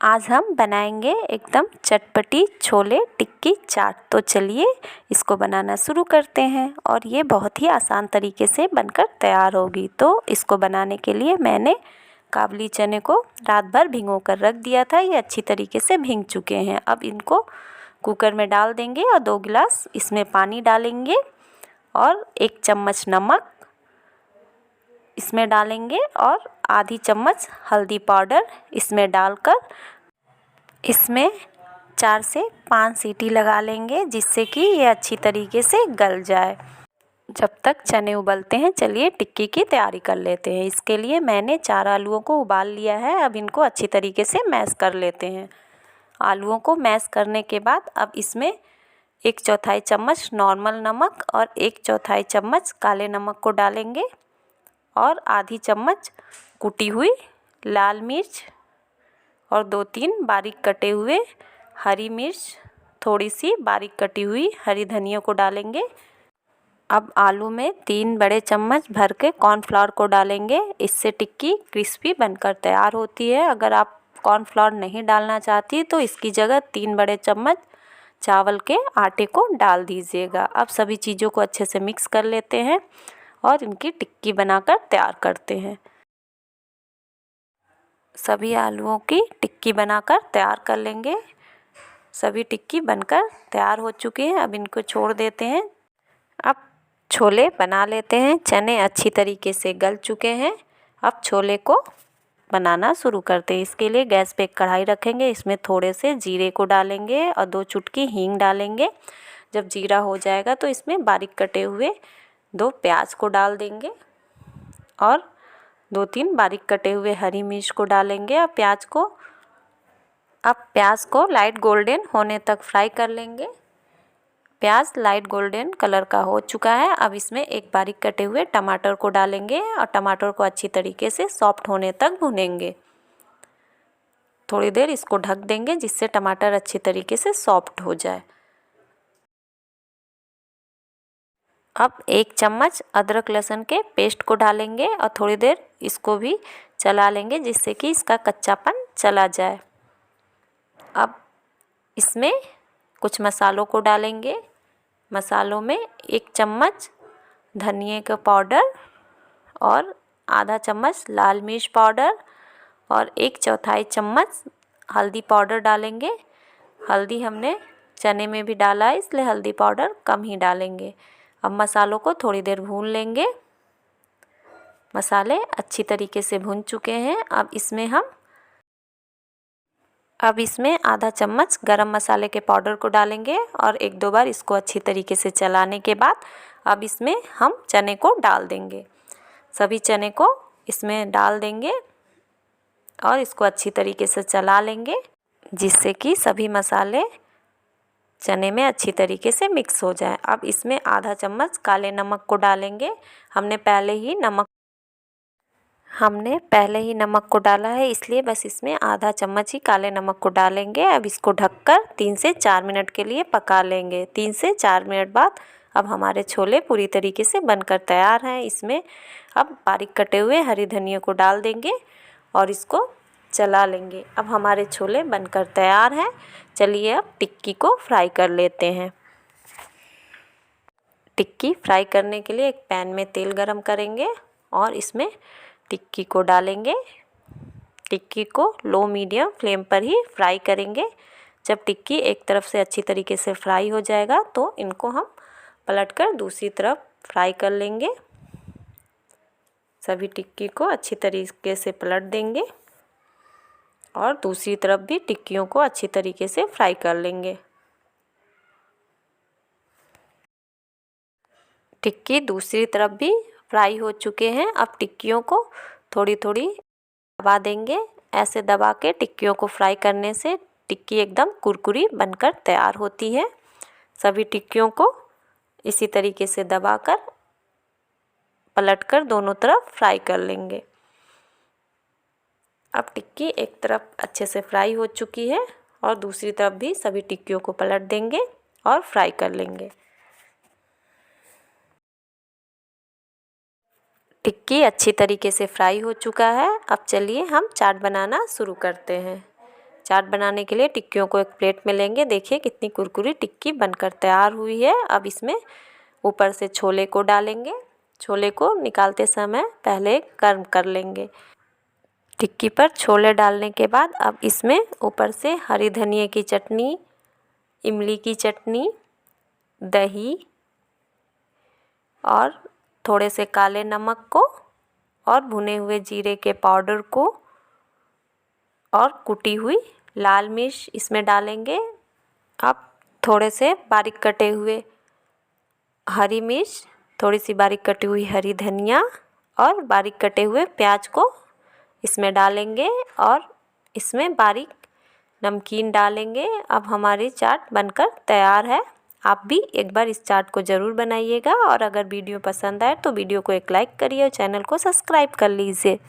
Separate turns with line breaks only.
आज हम बनाएंगे एकदम चटपटी छोले टिक्की चाट। तो चलिए इसको बनाना शुरू करते हैं और ये बहुत ही आसान तरीके से बनकर तैयार होगी। तो इसको बनाने के लिए मैंने काबुली चने को रात भर भिगो कर रख दिया था। ये अच्छी तरीके से भीग चुके हैं। अब इनको कुकर में डाल देंगे और 2 गिलास इसमें पानी डालेंगे और 1 चम्मच नमक इसमें डालेंगे और आधी चम्मच हल्दी पाउडर इसमें डालकर इसमें 4 से 5 सीटी लगा लेंगे, जिससे कि ये अच्छी तरीके से गल जाए। जब तक चने उबलते हैं चलिए टिक्की की तैयारी कर लेते हैं। इसके लिए मैंने 4 आलूओं को उबाल लिया है। अब इनको अच्छी तरीके से मैश कर लेते हैं। आलूओं को मैश करने के बाद अब इसमें 1/4 चम्मच नॉर्मल नमक और 1/4 चम्मच काले नमक को डालेंगे और आधी चम्मच कुटी हुई लाल मिर्च और 2-3 बारीक कटे हुए हरी मिर्च, थोड़ी सी बारीक कटी हुई हरी धनिया को डालेंगे। अब आलू में 3 बड़े चम्मच भर के कॉर्नफ्लावर को डालेंगे। इससे टिक्की क्रिस्पी बनकर तैयार होती है। अगर आप कॉर्नफ्लावर नहीं डालना चाहती तो इसकी जगह 3 बड़े चम्मच चावल के आटे को डाल दीजिएगा। अब सभी चीज़ों को अच्छे से मिक्स कर लेते हैं और इनकी टिक्की बनाकर तैयार करते हैं। सभी आलूओं की टिक्की बनाकर तैयार कर लेंगे। सभी टिक्की बनकर तैयार हो चुके हैं। अब इनको छोड़ देते हैं। अब छोले बना लेते हैं। चने अच्छी तरीके से गल चुके हैं। अब छोले को बनाना शुरू करते हैं। इसके लिए गैस पे एक कढ़ाई रखेंगे। इसमें थोड़े से जीरे को डालेंगे और 2 चुटकी हींग डालेंगे। जब जीरा हो जाएगा तो इसमें बारीक कटे हुए 2 प्याज को डाल देंगे और 2-3 बारीक कटे हुए हरी मिर्च को डालेंगे। अब प्याज को लाइट गोल्डन होने तक फ्राई कर लेंगे। प्याज लाइट गोल्डन कलर का हो चुका है। अब इसमें एक बारीक कटे हुए टमाटर को डालेंगे और टमाटर को अच्छी तरीके से सॉफ्ट होने तक भूनेंगे। थोड़ी देर इसको ढक देंगे जिससे टमाटर अच्छी तरीके से सॉफ्ट हो जाए। अब 1 चम्मच अदरक लहसुन के पेस्ट को डालेंगे और थोड़ी देर इसको भी चला लेंगे जिससे कि इसका कच्चापन चला जाए। अब इसमें कुछ मसालों को डालेंगे। मसालों में 1 चम्मच धनिया का पाउडर और आधा चम्मच लाल मिर्च पाउडर और 1/4 चम्मच हल्दी पाउडर डालेंगे। हल्दी हमने चने में भी डाला है इसलिए हल्दी पाउडर कम ही डालेंगे। अब मसालों को थोड़ी देर भून लेंगे। मसाले अच्छी तरीके से भून चुके हैं। अब इसमें आधा चम्मच गरम मसाले के पाउडर को डालेंगे और 1-2 बार इसको अच्छी तरीके से चलाने के बाद अब इसमें हम चने को डाल देंगे। सभी चने को इसमें डाल देंगे और इसको अच्छी तरीके से चला लेंगे जिससे कि सभी मसाले चने में अच्छी तरीके से मिक्स हो जाए। अब इसमें आधा चम्मच काले नमक को डालेंगे। हमने पहले ही नमक को डाला है इसलिए बस इसमें आधा चम्मच ही काले नमक को डालेंगे। अब इसको ढककर 3 से 4 मिनट के लिए पका लेंगे। 3 से 4 मिनट बाद अब हमारे छोले पूरी तरीके से बनकर तैयार हैं। इसमें अब बारीक कटे हुए हरी धनिया को डाल देंगे और इसको चला लेंगे। अब हमारे छोले बनकर तैयार हैं। चलिए अब टिक्की को फ्राई कर लेते हैं। टिक्की फ्राई करने के लिए एक पैन में तेल गरम करेंगे और इसमें टिक्की को डालेंगे। टिक्की को लो मीडियम फ्लेम पर ही फ्राई करेंगे। जब टिक्की एक तरफ से अच्छी तरीके से फ्राई हो जाएगा तो इनको हम पलटकर दूसरी तरफ फ्राई कर लेंगे। सभी टिक्की को अच्छी तरीके से पलट देंगे और दूसरी तरफ भी टिक्कियों को अच्छी तरीके से फ्राई कर लेंगे। टिक्की दूसरी तरफ भी फ्राई हो चुके हैं। अब टिक्कियों को थोड़ी थोड़ी दबा देंगे। ऐसे दबा के टिक्कियों को फ्राई करने से टिक्की एकदम कुरकुरी बनकर तैयार होती है। सभी टिक्कियों को इसी तरीके से दबाकर पलटकर दोनों तरफ फ्राई कर लेंगे। अब टिक्की एक तरफ अच्छे से फ्राई हो चुकी है और दूसरी तरफ भी सभी टिक्कियों को पलट देंगे और फ्राई कर लेंगे। टिक्की अच्छी तरीके से फ्राई हो चुका है। अब चलिए हम चाट बनाना शुरू करते हैं। चाट बनाने के लिए टिक्कियों को एक प्लेट में लेंगे। देखिए कितनी कुरकुरी टिक्की बनकर तैयार हुई है। अब इसमें ऊपर से छोले को डालेंगे। छोले को निकालते समय पहले गर्म कर लेंगे। टिक्की पर छोले डालने के बाद अब इसमें ऊपर से हरी धनिया की चटनी, इमली की चटनी, दही और थोड़े से काले नमक को और भुने हुए जीरे के पाउडर को और कुटी हुई लाल मिर्च इसमें डालेंगे। अब थोड़े से बारीक कटे हुए हरी मिर्च, थोड़ी सी बारीक कटी हुई हरी धनिया और बारीक कटे हुए प्याज को इसमें डालेंगे और इसमें बारीक नमकीन डालेंगे। अब हमारी चाट बनकर तैयार है। आप भी एक बार इस चाट को ज़रूर बनाइएगा और अगर वीडियो पसंद आए तो वीडियो को एक लाइक करिए और चैनल को सब्सक्राइब कर लीजिए।